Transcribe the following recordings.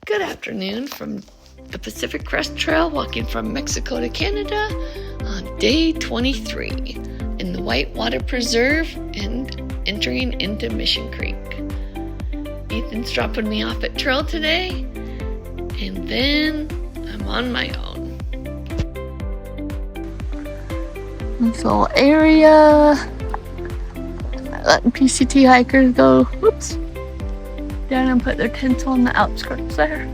Good afternoon from the Pacific Crest Trail, walking from Mexico to Canada on day 23 in the Whitewater Preserve and entering into Mission Creek. Ethan's dropping me off at trail today, and then I'm on my own. This little area, letting PCT hikers go, whoops, down and put their tents on the outskirts there.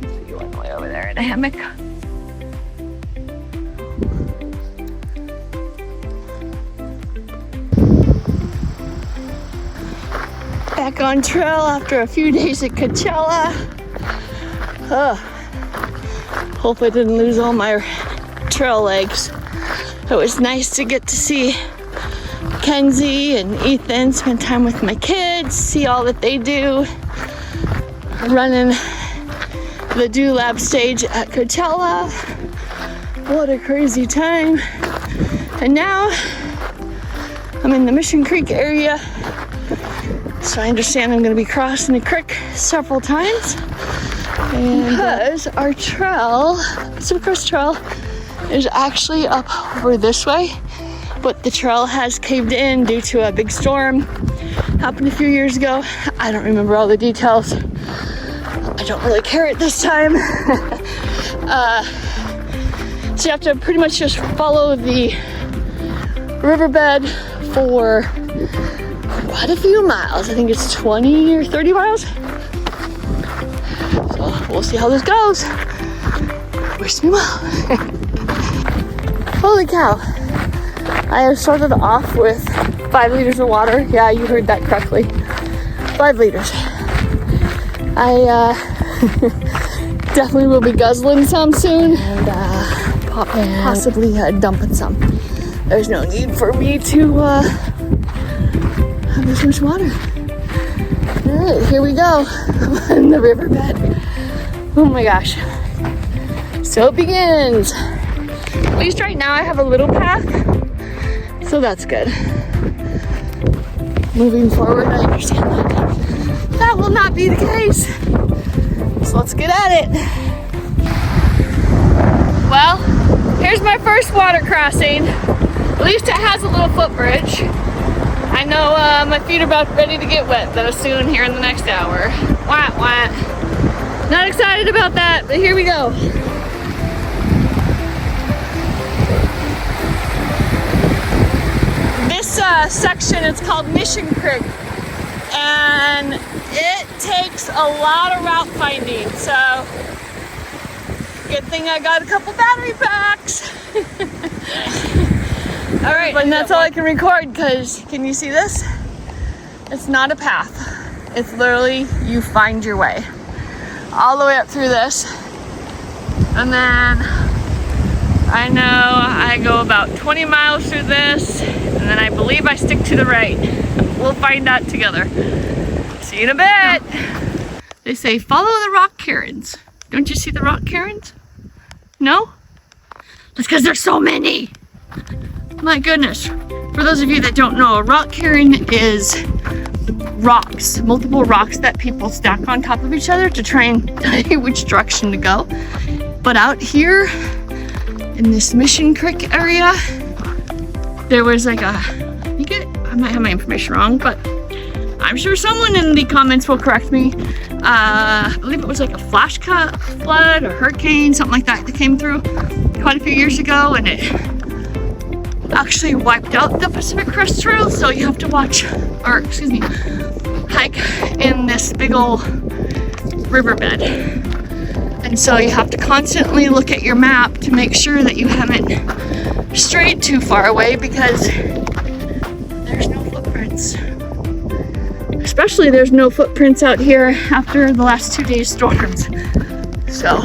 See one way over there in a hammock. Back on trail after a few days at Coachella. Hope I didn't lose all my trail legs. It was nice to get to see Kenzie and Ethan, spend time with my kids, see all that they do. Running the Do Lab stage at Coachella. What a crazy time. And now I'm in the Mission Creek area. So I understand I'm going to be crossing the creek several times. And because our trail, Pacific Crest Trail, is actually up over this way. But the trail has caved in due to a big storm. Happened a few years ago. I don't remember all the details. I don't really care at this time. So you have to pretty much just follow the riverbed for quite a few miles. I think it's 20 or 30 miles. So we'll see how this goes. Wish me well. Holy cow. I have started off with 5 liters of water. Yeah, you heard that correctly. 5 liters. I definitely will be guzzling some soon and possibly dumping some. There's no need for me to have this much water. All right, here we go. I'm in the riverbed. Oh my gosh. So it begins. At least right now I have a little path. So that's good. Moving forward, I understand that will not be the case. So let's get at it. Well, here's my first water crossing. At least it has a little footbridge. I know my feet are about ready to get wet though soon here in the next hour. Wah, wah. Not excited about that, but here we go. This section is called Mission Creek, and it takes a lot of route finding, so good thing I got a couple battery packs. All right, and that's all I can record because can you see this? It's not a path. It's literally you find your way all the way up through this, and then I know I go about 20 miles through this, and then I believe I stick to the right. We'll find out together. See you in a bit. They say follow the rock cairns. Don't you see the rock cairns? No? That's because there's so many. My goodness. For those of you that don't know, a rock cairn is rocks, multiple rocks that people stack on top of each other to try and tell you which direction to go. But out here in this Mission Creek area, there was like I might have my information wrong, but I'm sure someone in the comments will correct me. I believe it was like a flash flood or hurricane, something like that came through quite a few years ago, and it actually wiped out the Pacific Crest Trail, so you have to hike in this big old riverbed. And so you have to constantly look at your map to make sure that you haven't strayed too far away because there's no footprints. Especially there's no footprints out here after the last 2 days storms. So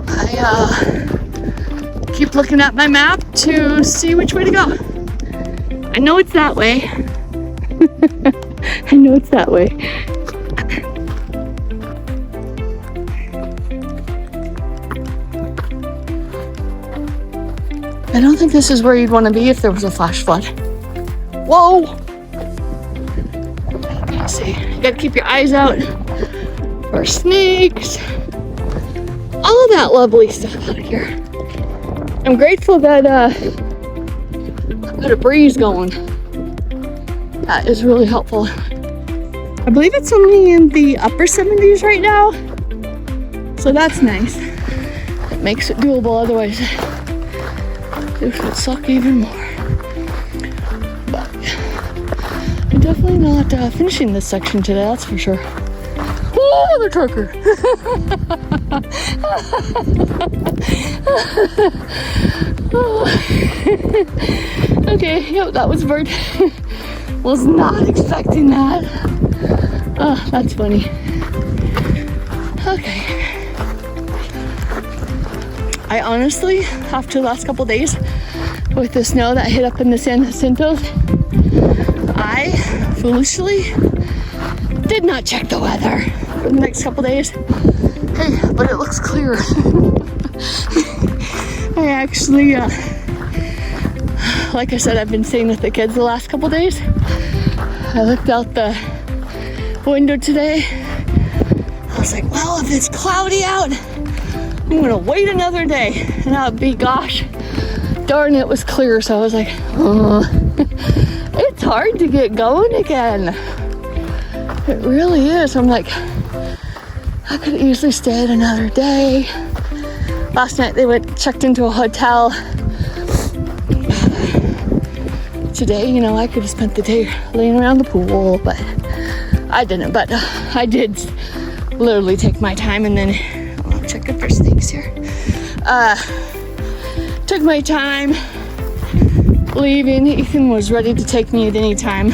I keep looking at my map to see which way to go. I know it's that way. I know it's that way. I don't think this is where you'd want to be if there was a flash flood. Whoa! You gotta keep your eyes out for snakes, all of that lovely stuff out here. I'm grateful that I've got a breeze going. That is really helpful. I believe it's only in the upper 70s right now, so that's nice. It makes it doable, otherwise this would suck even more. But I'm definitely not finishing this section today, that's for sure. Oh, another trucker! Okay, yep, that was a bird. Was not expecting that. Oh, that's funny. Okay. I honestly, after the last couple days with the snow that hit up in the San Jacintos, I foolishly did not check the weather for the next couple days. Hey, but it looks clear. I actually, like I said, I've been staying with the kids the last couple days. I looked out the window today. I was like, well, if it's cloudy out, I'm gonna wait another day. And I'll be, gosh, darn, it was clear. So I was like, oh, it's hard to get going again. It really is. I'm like, I could easily stay another day. Last night they checked into a hotel. Today, you know, I could have spent the day laying around the pool, but I didn't. But I did literally take my time and then I'm checking for snakes here. Took my time leaving. Ethan was ready to take me at any time.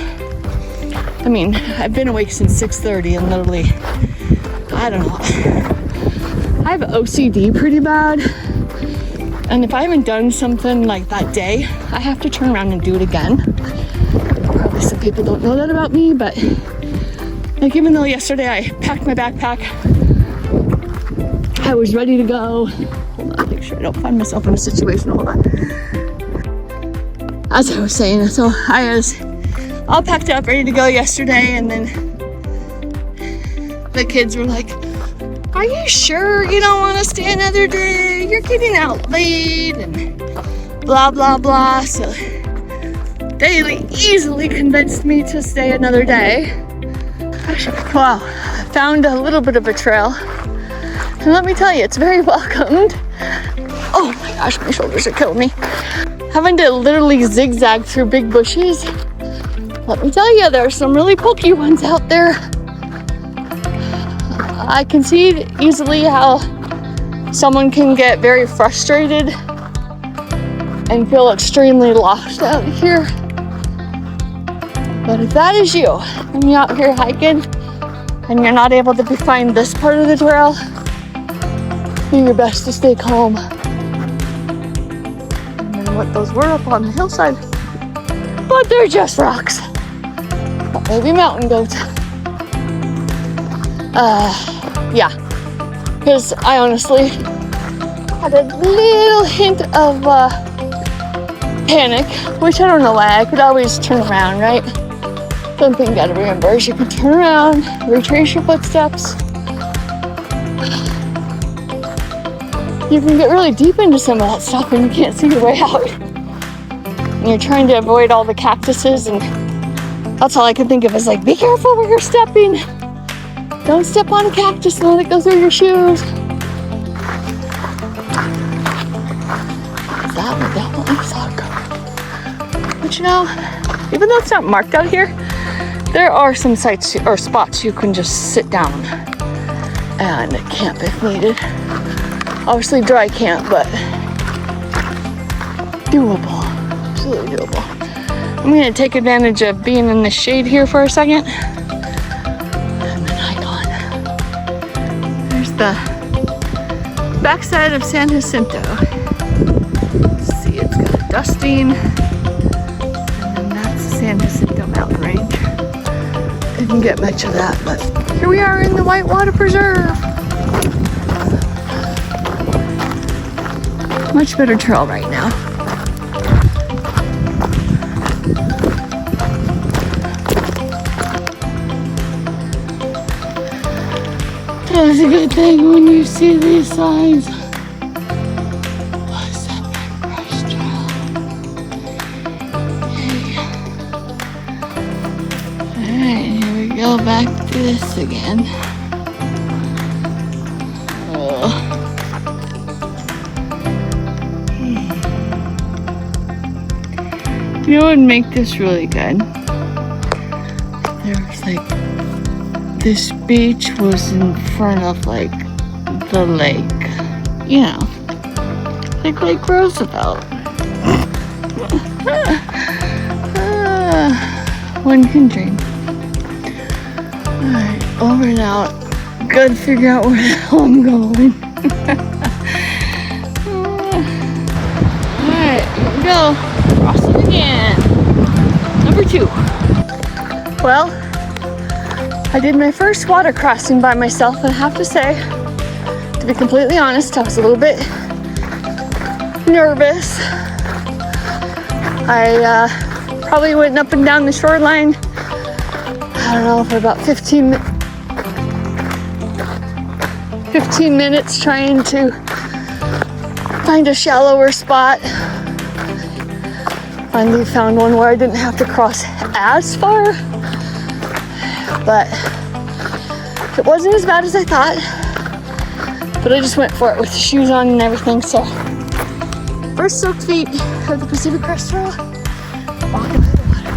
I mean, I've been awake since 6:30 and literally, I don't know. I have OCD pretty bad. And if I haven't done something like that day, I have to turn around and do it again. Probably some people don't know that about me, but like even though yesterday I packed my backpack, I was ready to go. Hold on, make sure I don't find myself in a situation. Hold on. As I was saying, so I was all packed up, ready to go yesterday, and then the kids were like, are you sure you don't want to stay another day? You're getting out late and blah, blah, blah. So they easily convinced me to stay another day. Wow, I found a little bit of a trail. And let me tell you, it's very welcomed. Oh my gosh, my shoulders are killing me. Having to literally zigzag through big bushes. Let me tell you, there are some really pokey ones out there. I can see easily how someone can get very frustrated and feel extremely lost out here. But if that is you, and you're out here hiking, and you're not able to find this part of the trail, do your best to stay calm. And then what those were up on the hillside, but they're just rocks. But maybe mountain goats. Yeah, because I honestly had a little hint of panic, which I don't know why. I could always turn around, right? Something you gotta remember is you can turn around, retrace your footsteps. You can get really deep into some of that stuff and you can't see your way out. And you're trying to avoid all the cactuses, and that's all I can think of is like, be careful where you're stepping. Don't step on a cactus and let it go through your shoes. That would definitely suck. But you know, even though it's not marked out here, there are some sites or spots you can just sit down and camp if needed. Obviously dry camp, but doable. Absolutely doable. I'm gonna take advantage of being in the shade here for a second. The backside of San Jacinto. Let's see, it's got a dusting, and then that's the San Jacinto mountain range. Didn't get much of that, but here we are in the Whitewater Preserve. Much better trail right now. That's a good thing when you see these signs. What's up in Crest? Alright, here we go back to this again. You know what would make this really good? There was like, this beach was in front of like the lake. You know, like Lake Roosevelt. One can dream. Alright, over and out. Gotta figure out where the hell I'm going. Alright, here we go. Crossing again. Number 2. Well, I did my first water crossing by myself, and I have to say, to be completely honest, I was a little bit nervous. I probably went up and down the shoreline, I don't know, for about 15 minutes trying to find a shallower spot. Finally found one where I didn't have to cross as far, but it wasn't as bad as I thought. But I just went for it with the shoes on and everything. So first soaked feet of the Pacific Crest Trail, walking through the water.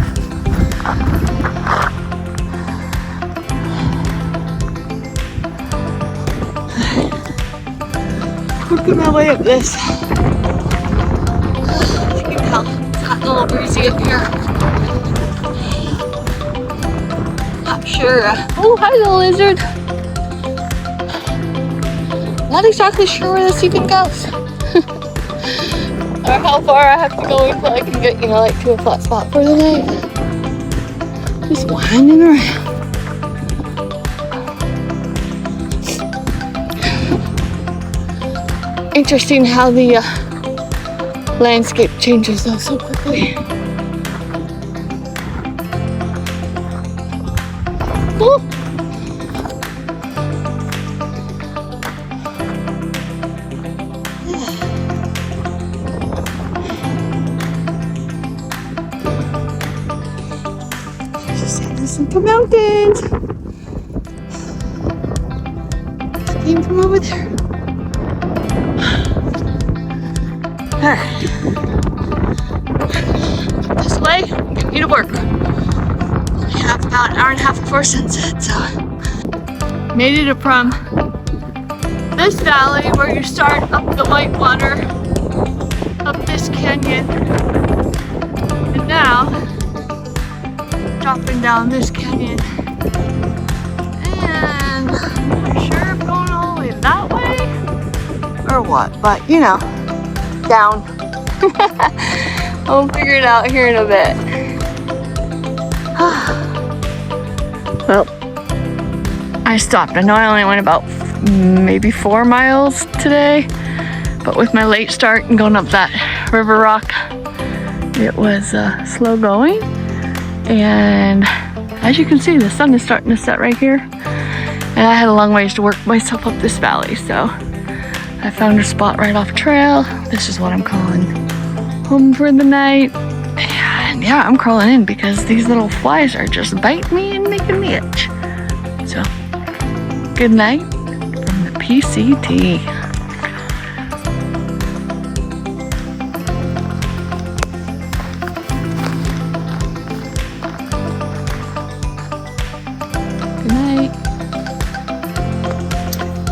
Working my way up this. You can tell it's gotten a little breezy up here. Not sure. Oh, hi little lizard. Not exactly sure where this even goes. Or how far I have to go until I can get, like to a flat spot for the night. Just winding around. Interesting how the landscape changes though so quickly. Ooh. Some mountains. Came from over there. Alright. This way, get me to work. I have about an hour and a half before sunset, so made it from this valley where you start up the whitewater, up this canyon, and now dropping down this canyon, and I'm not sure if going all the way that way or what, but down. I'll figure it out here in a bit. Well, I stopped. I know I only went about maybe 4 miles today, but with my late start and going up that river rock, it was slow going. And as you can see, the sun is starting to set right here. And I had a long ways to work myself up this valley, so I found a spot right off trail. This is what I'm calling home for the night. And yeah, I'm crawling in because these little flies are just biting me and making me itch. So, good night from the PCT.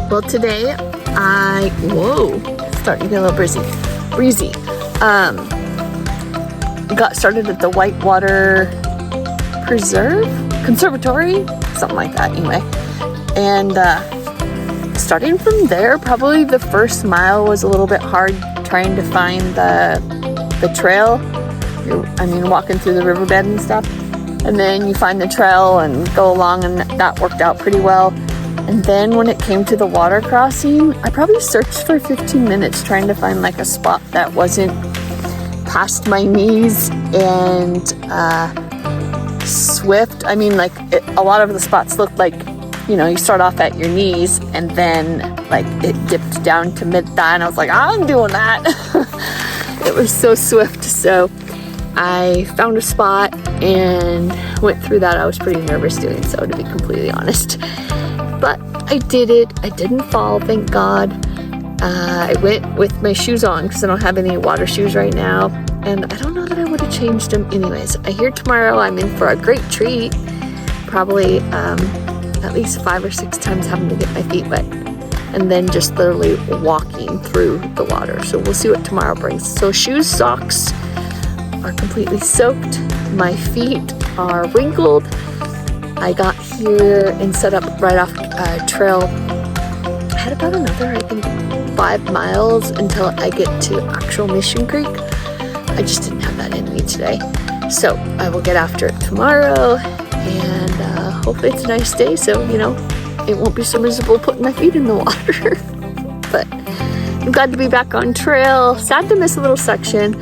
Well, today starting to get a little breezy. Got started at the Whitewater Conservatory, something like that anyway. And starting from there, probably the first mile was a little bit hard trying to find the trail. Walking through the riverbed and stuff. And then you find the trail and go along, and that worked out pretty well. And then when it came to the water crossing, I probably searched for 15 minutes trying to find like a spot that wasn't past my knees and swift. A lot of the spots looked like you start off at your knees and then like it dipped down to mid-thigh, and I was like, I'm doing that. It was so swift. So I found a spot and went through that. I was pretty nervous doing so, to be completely honest, but I did it. I didn't fall, thank God. I went with my shoes on because I don't have any water shoes right now, and I don't know that I would have changed them anyways. I hear tomorrow I'm in for a great treat, probably at least 5 or 6 times having to get my feet wet, and then just literally walking through the water. So we'll see what tomorrow brings. So shoes, socks are completely soaked. My feet are wrinkled. I got here and set up right off trail. I had about another, I think, 5 miles until I get to actual Mission Creek. I just didn't have that in me today. So I will get after it tomorrow, and hopefully it's a nice day, so, it won't be so miserable putting my feet in the water. But I'm glad to be back on trail. Sad to miss a little section.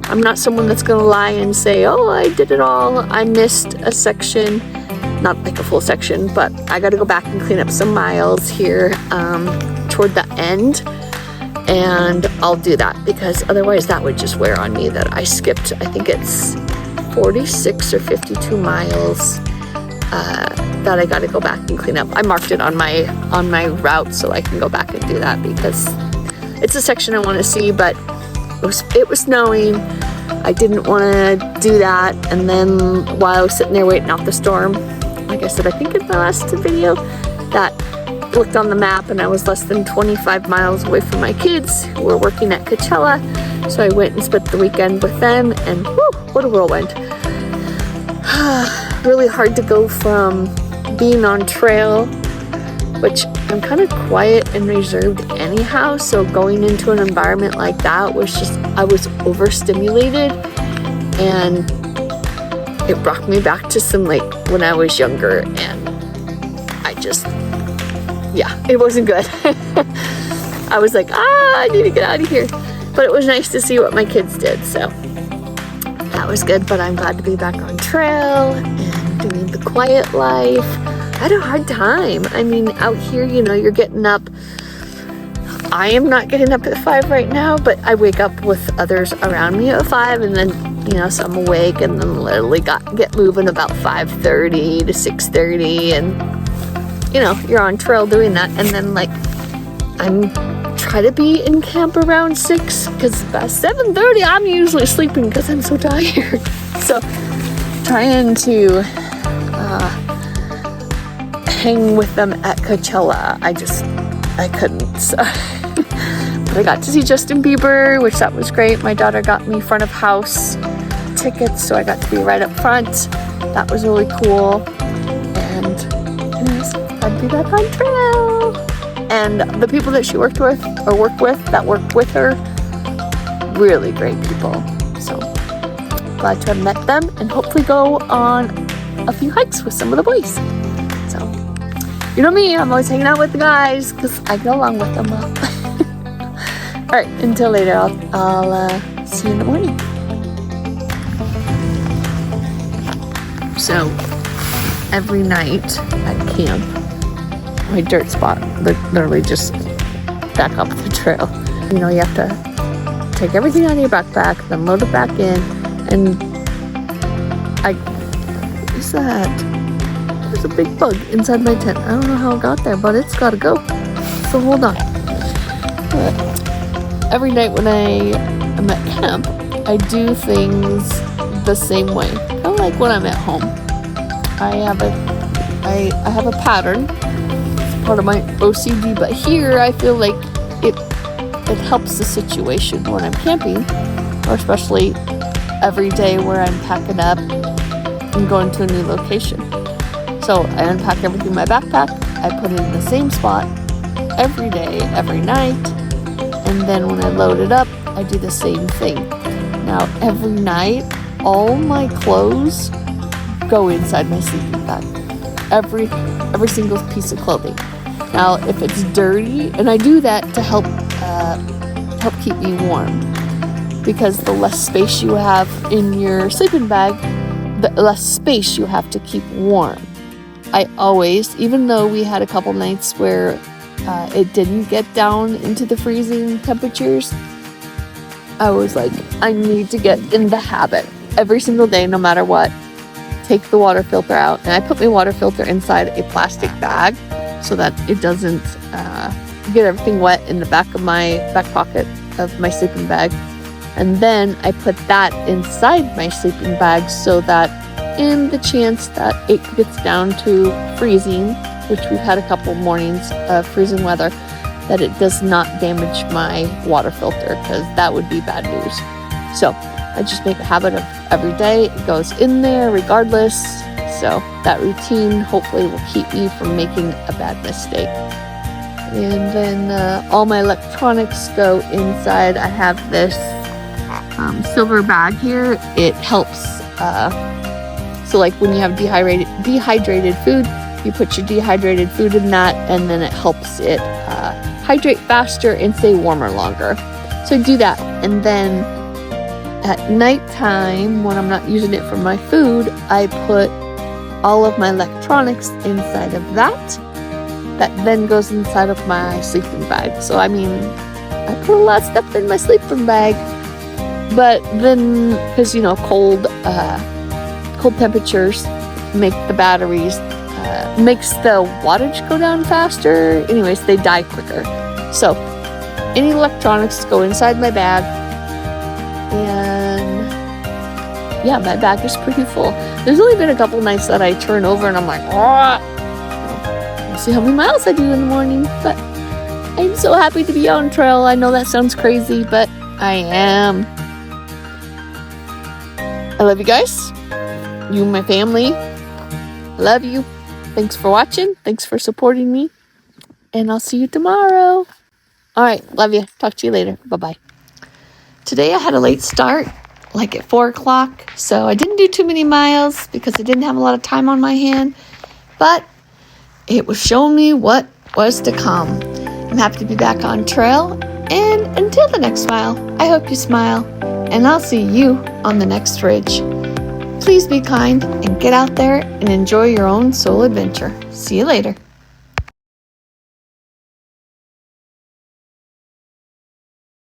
I'm not someone that's going to lie and say, oh, I did it all. I missed a section. Not like a full section, but I got to go back and clean up some miles here toward the end, and I'll do that because otherwise that would just wear on me that I skipped. I think it's 46 or 52 miles that I got to go back and clean up. I marked it on my route so I can go back and do that because it's a section I want to see, but it was snowing. I didn't want to do that, and then while I was sitting there waiting off the storm, like I said, I think in my last video, that looked on the map and I was less than 25 miles away from my kids who were working at Coachella. So I went and spent the weekend with them, and whew, what a whirlwind. Really hard to go from being on trail, which I'm kind of quiet and reserved anyhow. So going into an environment like that was just, I was overstimulated, and it brought me back to some like when I was younger, and I just, yeah, it wasn't good. I was like, I need to get out of here. But it was nice to see what my kids did, so that was good. But I'm glad to be back on trail and doing the quiet life. I had a hard time. I mean, out here, you're getting up. I am not getting up at 5 right now, but I wake up with others around me at 5, and then so I'm awake, and then literally get moving about 5:30 to 6:30, and you're on trail doing that, and then like I'm try to be in camp around 6 because by 7:30 I'm usually sleeping because I'm so tired. So trying to hang with them at Coachella, I couldn't. So. But I got to see Justin Bieber, which that was great. My daughter got me front of house tickets, so I got to be right up front. That was really cool. And I'd be back on trail. And the people that she worked with that worked with her, really great people. So glad to have met them and hopefully go on a few hikes with some of the boys. So, you know me, I'm always hanging out with the guys because I get along with them well. All right, until later, I'll see you in the morning. So, every night at camp, my dirt spot, literally just back up the trail. You have to take everything out of your backpack, then load it back in, and what is that? There's a big bug inside my tent. I don't know how it got there, but it's gotta go. So hold on. Every night when I am at camp, I do things the same way. Kind of like when I'm at home. I have a pattern. It's part of my OCD, but here I feel like it helps the situation when I'm camping, or especially every day where I'm packing up and going to a new location. So I unpack everything in my backpack, I put it in the same spot every day, every night, and then when I load it up, I do the same thing. Now every night, all my clothes go inside my sleeping bag. Every single piece of clothing. Now if it's dirty, and I do that to help keep me warm, because the less space you have in your sleeping bag, the less space you have to keep warm. I always, even though we had a couple nights where it didn't get down into the freezing temperatures, I was like, I need to get in the habit every single day, no matter what. Take the water filter out, and I put my water filter inside a plastic bag so that it doesn't get everything wet in the back of my back pocket of my sleeping bag. And then I put that inside my sleeping bag so that in the chance that it gets down to freezing, which we've had a couple mornings of freezing weather, that it does not damage my water filter, because that would be bad news. So I just make a habit of every day it goes in there regardless. So that routine hopefully will keep me from making a bad mistake. And then all my electronics go inside. I have this silver bag here. It helps. So like when you have dehydrated food, you put your dehydrated food in that, and then it helps it hydrate faster and stay warmer longer. So I do that, and then at nighttime, when I'm not using it for my food, I put all of my electronics inside of that. That then goes inside of my sleeping bag. So I mean, I put a lot of stuff in my sleeping bag, but then because cold temperatures make the batteries makes the wattage go down faster. Anyways, they die quicker. So any electronics go inside my bag, and yeah, my bag is pretty full. There's only been a couple nights that I turn over and I'm like, oh, we'll see how many miles I do in the morning. But I'm so happy to be on trail. I know that sounds crazy, but I am. I love you guys. You, my family. I love you. Thanks for watching. Thanks for supporting me. And I'll see you tomorrow. All right. Love you. Talk to you later. Bye-bye. Today I had a late start, like at 4 o'clock. So I didn't do too many miles because I didn't have a lot of time on my hand. But it was showing me what was to come. I'm happy to be back on trail. And until the next mile, I hope you smile. And I'll see you on the next ridge. Please be kind and get out there and enjoy your own soul adventure. See you later.